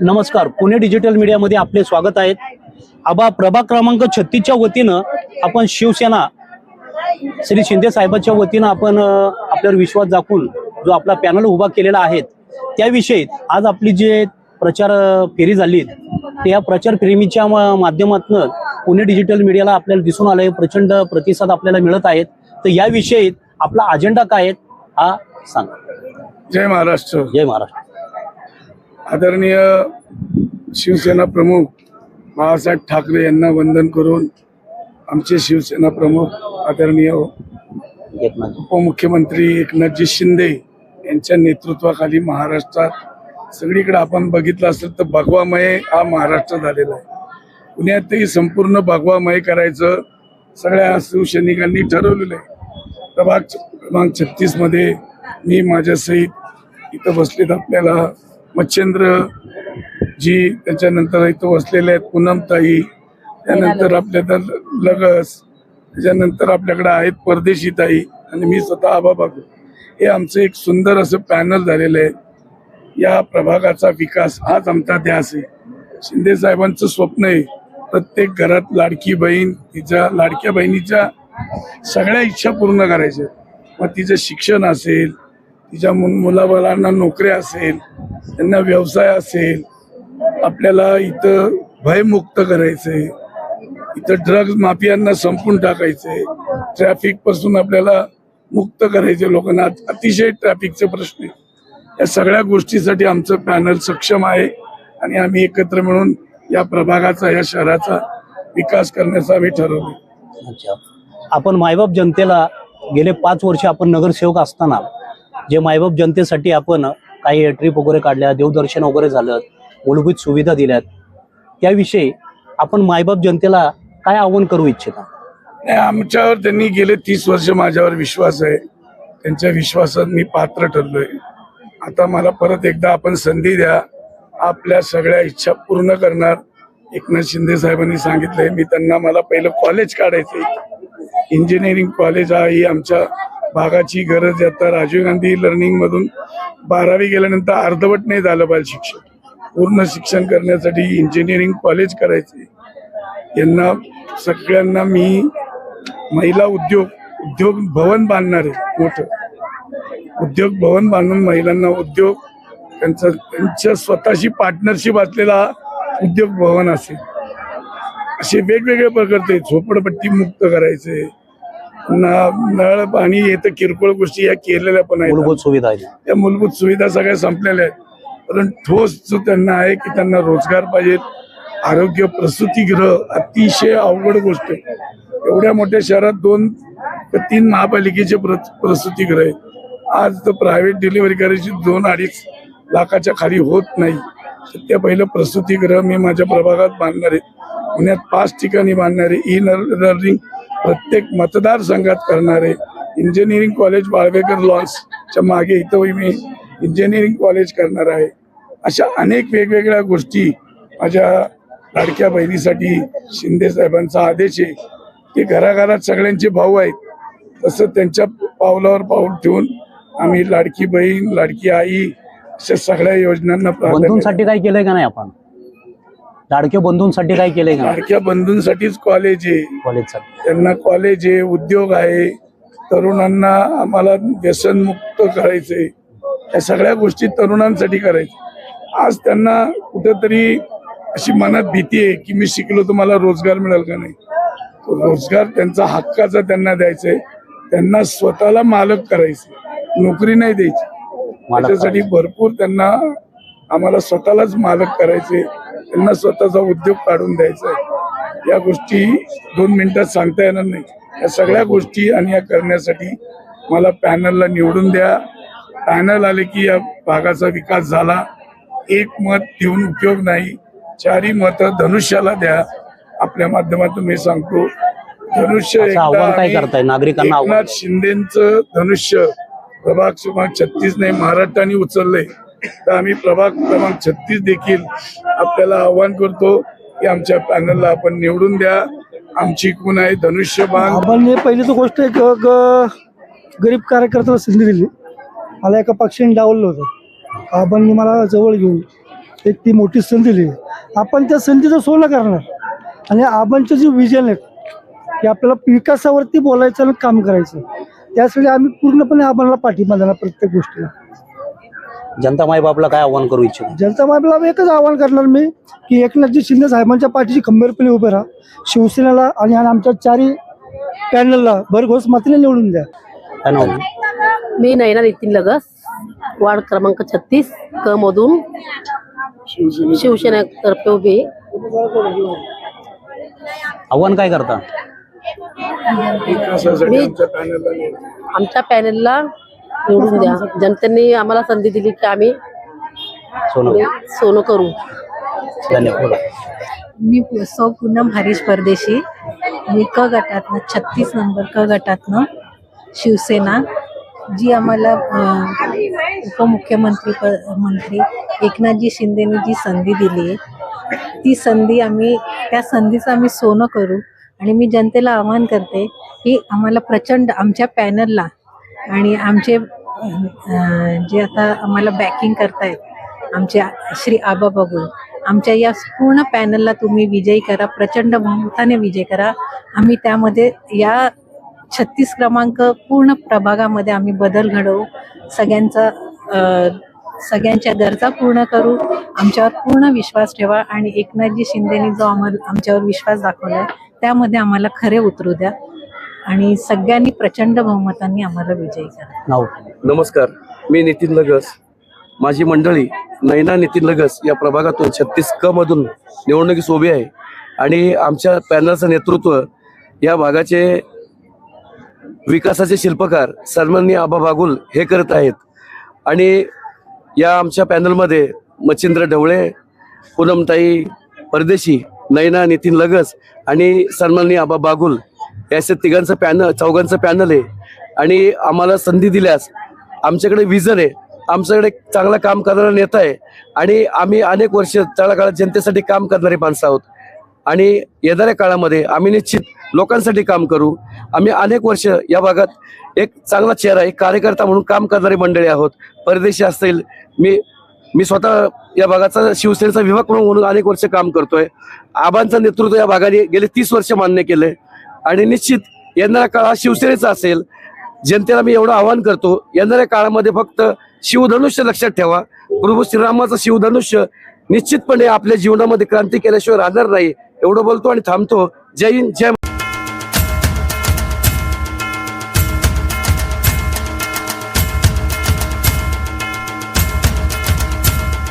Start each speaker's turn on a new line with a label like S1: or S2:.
S1: नमस्कार, पुणे डिजिटल मीडियामध्ये आपले स्वागत आहे। आबा प्रभाग क्रमांक 36च्या वतीनं आपण शिवसेना श्री शिंदे साहेबांच्या वतीनं आपण आपल्यावर विश्वास दाखवून जो आपला पॅनल उभा केलेला आहे त्याविषयी आज आपली जे प्रचार फेरी झाली त्या प्रचार फेरीच्या माध्यमातून पुणे डिजिटल मीडियाला आपल्याला दिसून आले प्रचंड प्रतिसाद आपल्याला मिळत आहेत। तर याविषयी आपला अजेंडा काय आहे हा सांगा।
S2: जय महाराष्ट्र।
S1: जय महाराष्ट्र।
S2: आदरणीय शिवसेना प्रमुख बाळासाहेब ठाकरे यांना वंदन करून आमचे शिवसेना प्रमुख आदरणीय उपमुख्यमंत्री एकनाथजी शिंदे यांच्या नेतृत्वाखाली महाराष्ट्रात सगळीकडे आपण बघितलं असेल तर भगवामय हा महाराष्ट्र झालेला आहे। पुण्यातही संपूर्ण भगवामय करायचं सगळ्या शिवसैनिकांनी ठरवलेलं आहे। प्रभाग क्रमांक 36 मध्ये मी माझ्यासहित इथं बसलेत आपल्याला मच्छिंद्र जी, त्याच्यानंतर इथं बसलेले आहेत पूनमताई, त्यानंतर आपल्या लगस, त्याच्यानंतर आपल्याकडे आहेत परदेशी ताई आणि मी स्वतः आबा बागू। हे आमचं एक सुंदर असं पॅनल झालेलं आहे। या प्रभागाचा विकास आज आमचा ध्यास आहे। शिंदे साहेबांचं स्वप्न आहे प्रत्येक घरात लाडकी बहीण, तिच्या लाडक्या बहिणीच्या सगळ्या इच्छा पूर्ण करायच्या। मग तिचं शिक्षण असेल, तिच्या मुलाबाळांना नोकऱ्या असेल, त्यांना व्यवसाय असेल, आपल्याला इथं भयमुक्त करायचंय, इथं ड्रग्ज माफियांना संपून टाकायचंय, ट्रॅफिक पासून आपल्याला मुक्त करायचे। लोकांना अतिशय ट्रॅफिकचे प्रश्न आहे। या सगळ्या गोष्टीसाठी आमचं पॅनल सक्षम आहे आणि आम्ही एकत्र मिळून या प्रभागाचा, या शहराचा विकास करण्याचा आम्ही ठरवलं।
S1: अच्छा, आपण मायबाप जनतेला गेले 5 वर्ष आपण नगरसेवक असताना जे मायबाप जनतेसाठी आपण काही ट्रिप वगैरे काढल्या, देवदर्शन वगैरे झालं, मूलभूत सुविधा दिल्यात, त्याविषयी आपण मायबाप जनतेला काय आव्हान करू इच्छिता?
S2: आमच्यावर त्यांनी गेले 30 वर्ष माझ्यावर विश्वास आहे। त्यांच्या विश्वासात मी पात्र ठरलोय। आता मला परत एकदा आपण संधी द्या, आपल्या सगळ्या इच्छा पूर्ण करणार। एकनाथ शिंदे साहेबांनी सांगितलंय, मी त्यांना मला पहिलं कॉलेज काढायचंय, इंजिनिअरिंग कॉलेज ही आमच्या भागाची गरज आहे। आता राजीव गांधी लर्निंग मधून 12वी गेल्यानंतर अर्धवट नाही झालं पाहिजे शिक्षण, पूर्ण शिक्षण करण्यासाठी इंजिनिअरिंग कॉलेज करायचे। यांना सगळ्यांना मी महिला उद्योग भवन बांधणार आहे, मोठं उद्योग भवन बांधून महिलांना उद्योग, त्यांच्या स्वतःची पार्टनरशिप असलेला उद्योग भवन असेल। असे वेगवेगळे प्रकारचे झोपडपट्टी मुक्त करायचे, नळ पाणी येतं, किरकोळ गोष्टी या केलेल्या पण आहेत।
S1: मूलभूत सुविधा आहेत,
S2: त्या मूलभूत सुविधा सगळ्या संपलेल्या आहेत। परंतु ठोस जो त्यांना आहे की त्यांना रोजगार पाहिजे, आरोग्य प्रसूतीगृह अतिशय अवघड गोष्ट आहे। एवढ्या मोठ्या शहरात 2 ते 3 महापालिकेचे प्रसूतीगृह आहेत। आज तर प्रायव्हेट डिलिव्हरी करायची 2-2.5 लाखाच्या खाली होत नाही। त्या पहिलं प्रसूतीगृह मी माझ्या प्रभागात बांधणार आहे। पुण्यात 5 ठिकाणी बांधणार आहे। लर्निंग प्रत्येक मतदारसंघात करणार आहे। इंजिनिअरिंग कॉलेज वाळवेकर लॉन्सच्या मागे इथंही मी इंजिनिअरिंग कॉलेज करणार आहे। अशा अनेक वेगवेगळ्या गोष्टी माझ्या लाडक्या बहिणीसाठी शिंदे साहेबांचा आदेश आहे की घराघरात सगळ्यांचे भाऊ आहेत, तसं त्यांच्या पावलावर पाऊल ठेवून आम्ही लाडकी बहीण, लाडकी आई अशा सगळ्या योजनांना
S1: बंधूंसाठी काय केलंय का नाही आपण? लाडक्या बंधूंसाठी काय केलंय का?
S2: लाडक्या बंधूंसाठीच कॉलेज आहे,
S1: कॉलेजसाठी
S2: त्यांना कॉलेज आहे, उद्योग आहे, तरुणांना आम्हाला व्यसनमुक्त करायचंय। या सगळ्या गोष्टी तरुणांसाठी करायच्या। आज त्यांना कुठेतरी अशी मनात भीती आहे की मी शिकलो तर मला रोजगार मिळेल का नाही। तो रोजगार त्यांचा हक्काचा त्यांना द्यायचंय, त्यांना स्वतःला मालक करायचंय, नोकरी नाही द्यायची। त्याच्यासाठी भरपूर त्यांना आम्हाला स्वतःलाच मालक करायचे, त्यांना स्वतःचा उद्योग काढून द्यायचा आहे। या गोष्टी 2 मिनिटात सांगता येणार नाही। या सगळ्या गोष्टी आणि या करण्यासाठी मला पॅनलला निवडून द्या। पॅनल आले की या भागाचा विकास झाला। एक मत देऊन उपयोग नाही, 4ही मतं धनुष्याला द्या। आपल्या माध्यमातून मी सांगतो, धनुष्य एकनाथ शिंदेचं धनुष्य प्रभाग क्रमांक 36 नाही महाराष्ट्राने उचललंय, तर आम्ही प्रभाग क्रमांक 36 देखील आपल्याला आव्हान करतो की आमच्या पॅनलला आपण निवडून द्या। आमची कोण आहे धनुष्यबाण।
S3: आपण पहिली तर गोष्ट एक गरीब कार्यकर्त्याला संधी दिली। मला एका पक्षाने डावललं होतं, आबांनी मला जवळ घेऊन एक ती मोठी संधी दिली. आपण त्या संधीचं सोनं करणार आणि आबांचं जे विजन आहे की आपल्याला विकासावरती बोलायचं आणि काम करायचं, त्यासाठी आम्ही पूर्णपणे आबांना पाठिंबा देणार प्रत्येक गोष्टीला.
S1: जनता मायबापला काय आव्हान करू इच्छितो?
S3: जनता मायबाला एकच आवाहन करणार मी की एकनाथजी शिंदे साहेबांच्या पाठीशी खंबीरपणे उभे राहा. शिवसेनेला आणि आमच्या चारही पॅनलला भरघोस मताने निवडून द्या.
S1: काय नाव?
S4: मी नैना नितीन लगस, वार्ड क्रमांक 36 क मधून शिवसेनेतर्फे उभी आहे.
S1: आव्हान काय करता?
S2: विकासासाठी
S4: मी-
S2: आमच्या पॅनलला निवडून.
S4: आमच्या पॅनलला निवडून द्या. जनतेने आम्हाला संधी दिली की आम्ही
S1: सोनं.
S4: सोनं करू.
S1: धन्यवाद.
S5: मी सौ पूनम हरीश परदेशी, मी क गटातनं 36 नंबर क गटातनं शिवसेना, जी आम्हाला उपमुख्यमंत्री मंत्री एकनाथजी शिंदेनी जी संधी दिली आहे, ती संधी त्या संधीचं आम्ही सोनं करू. आणि मी जनतेला आवाहन करते की आम्हाला प्रचंड आमच्या पॅनलला आणि आमचे जे आता आम्हाला बॅकिंग करतायत आमचे श्री आबा बघून, आमच्या या पूर्ण पॅनलला तुम्ही विजयी करा, प्रचंड बहुमताने विजय करा. आम्ही त्यामध्ये या 36 क्रमांक पूर्ण प्रभागामध्ये आम्ही बदल घडवू, सगळ्यांच्या गरजा पूर्ण करू. आमच्यावर पूर्ण विश्वास ठेवा आणि एकनाथजी शिंदेनी जो आमच्यावर विश्वास दाखवलाय त्यामध्ये आम्हाला खरे उतरू द्या आणि सगळ्यांनी प्रचंड बहुमतांनी आम्हाला विजयी करा.
S1: नाव?
S6: नमस्कार, मी नितीन लगस. माझी मंडळी नैना नितीन लगस या प्रभागातून 36 क मधून निवडणुकीस उभी आहे आणि आमच्या पॅनलचं नेतृत्व या भागाचे विकासाचे शिल्पकार सन्माननीय आबा बागुल हे करत आहेत. आणि या आमच्या पॅनलमध्ये मच्छिंद्र ढवळे, पूनमताई परदेशी, नैना नितीन लगस आणि सन्माननीय आबा बागुल याचे चौघांचं पॅनल आहे. आणि आम्हाला संधी दिल्यास आमच्याकडे विजन आहे, आमच्याकडे चांगलं काम करणारा नेता आहे आणि आम्ही अनेक वर्ष तळागाळात जनतेसाठी काम करणारी माणसं आहोत. आणि येणाऱ्या काळामध्ये आम्ही निश्चित लोकांसाठी काम करू. आम्ही अनेक वर्ष या भागात एक चांगला चेहरा, एक कार्यकर्ता म्हणून काम करणारी मंडळी आहोत. परदेशी असतील, मी स्वतः या भागाचा शिवसेनेचा विभाग म्हणून अनेक वर्ष काम करतोय. आबांचं नेतृत्व या भागाने गेले 30 वर्ष मान्य केलंय आणि निश्चित येणारा काळ हा शिवसेनेचा असेल. जनतेला मी एवढं आवाहन करतो, येणाऱ्या काळामध्ये फक्त शिवधनुष्य लक्षात ठेवा. प्रभू श्रीरामाचं शिवधनुष्य निश्चितपणे आपल्या जीवनामध्ये क्रांती केल्याशिवाय राहणार नाही. एवढं बोलतो आणि थांबतो. जय हिंद, जय